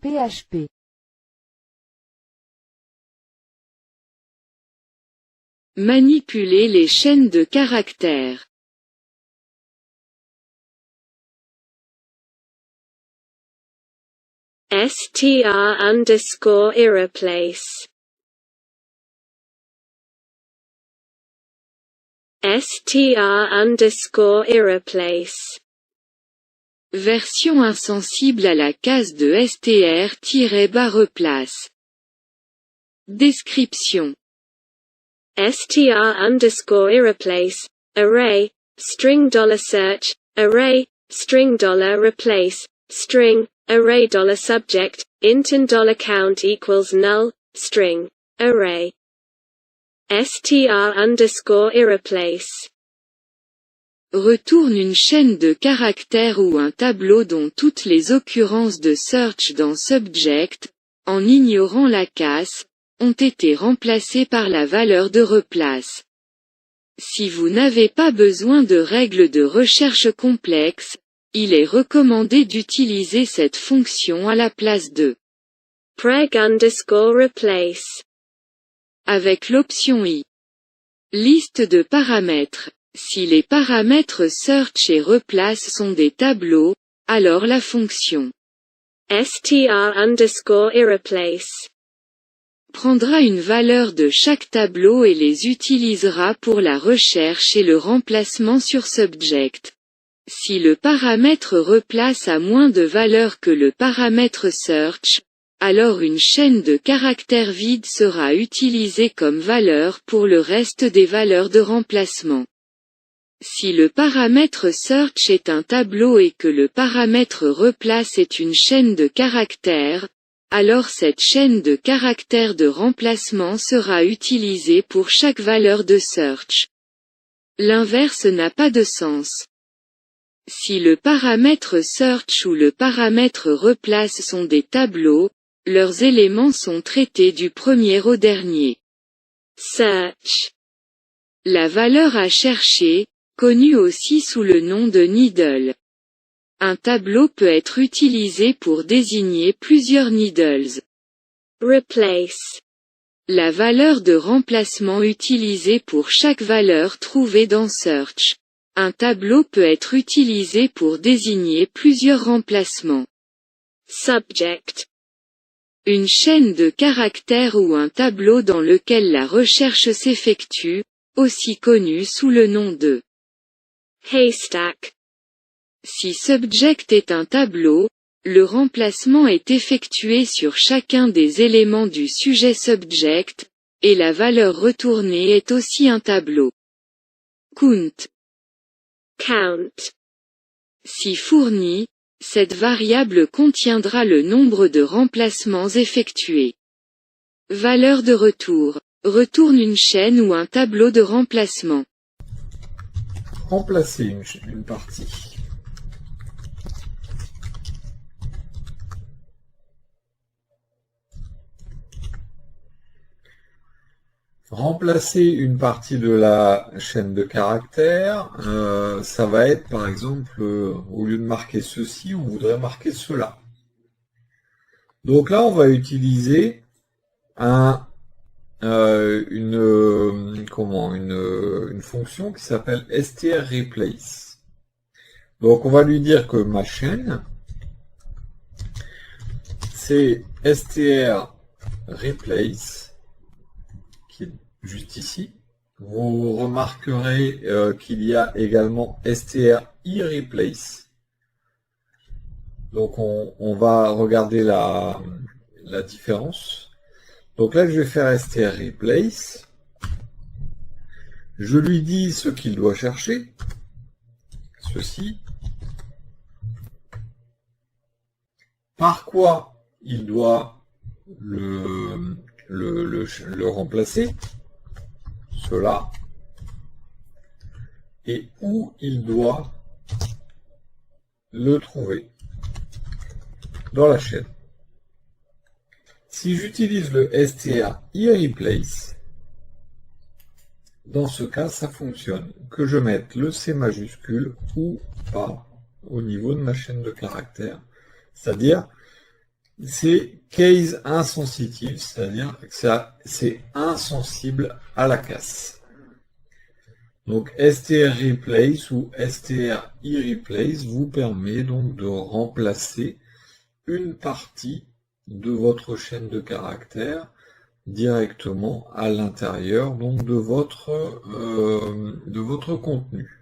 PHP. Manipuler les chaînes de caractères. str_irreplace. str_irreplace. Version insensible à la case de str-replace. Description. str_irreplace, array, string $search, array, string $replace, string, array $subject, int and $count equals null, string, array. str_irreplace. Retourne une chaîne de caractères ou un tableau dont toutes les occurrences de search dans subject, en ignorant la case, ont été remplacées par la valeur de replace. Si vous n'avez pas besoin de règles de recherche complexes, il est recommandé d'utiliser cette fonction à la place de preg_replace. Avec l'option I. Liste de paramètres. Si les paramètres search et replace sont des tableaux, alors la fonction str_irreplace prendra une valeur de chaque tableau et les utilisera pour la recherche et le remplacement sur subject. Si le paramètre replace a moins de valeur que le paramètre search, alors une chaîne de caractères vide sera utilisée comme valeur pour le reste des valeurs de remplacement. Si le paramètre search est un tableau et que le paramètre replace est une chaîne de caractères, alors cette chaîne de caractères de remplacement sera utilisée pour chaque valeur de search. L'inverse n'a pas de sens. Si le paramètre search ou le paramètre replace sont des tableaux, leurs éléments sont traités du premier au dernier. Search. La valeur à chercher, connue aussi sous le nom de needle. Un tableau peut être utilisé pour désigner plusieurs needles. Replace. La valeur de remplacement utilisée pour chaque valeur trouvée dans search. Un tableau peut être utilisé pour désigner plusieurs remplacements. Subject. Une chaîne de caractères ou un tableau dans lequel la recherche s'effectue, aussi connu sous le nom de haystack. Si subject est un tableau, le remplacement est effectué sur chacun des éléments du sujet subject, et la valeur retournée est aussi un tableau. Count. Count. Si fourni, cette variable contiendra le nombre de remplacements effectués. Valeur de retour. Retourne une chaîne ou un tableau de remplacement. Remplacer une partie. Remplacer une partie de la chaîne de caractères, ça va être par exemple, au lieu de marquer ceci, on voudrait marquer cela. Donc là, on va utiliser une fonction qui s'appelle str_replace. Donc on va lui dire que ma chaîne, c'est str_replace, qui est juste ici. Vous remarquerez qu'il y a également str_irreplace. Donc on va regarder la différence. Donc là, je vais faire str_replace. Je lui dis ce qu'il doit chercher. Ceci. Par quoi il doit le remplacer. Cela. Et où il doit le trouver. Dans la chaîne. Si j'utilise le str_irreplace, dans ce cas, ça fonctionne. Que je mette le C majuscule ou pas au niveau de ma chaîne de caractères. C'est-à-dire, c'est case insensitive, c'est-à-dire que c'est insensible à la casse. Donc strReplace ou strEreplace vous permet donc de remplacer une partie de votre chaîne de caractères directement à l'intérieur donc de votre contenu.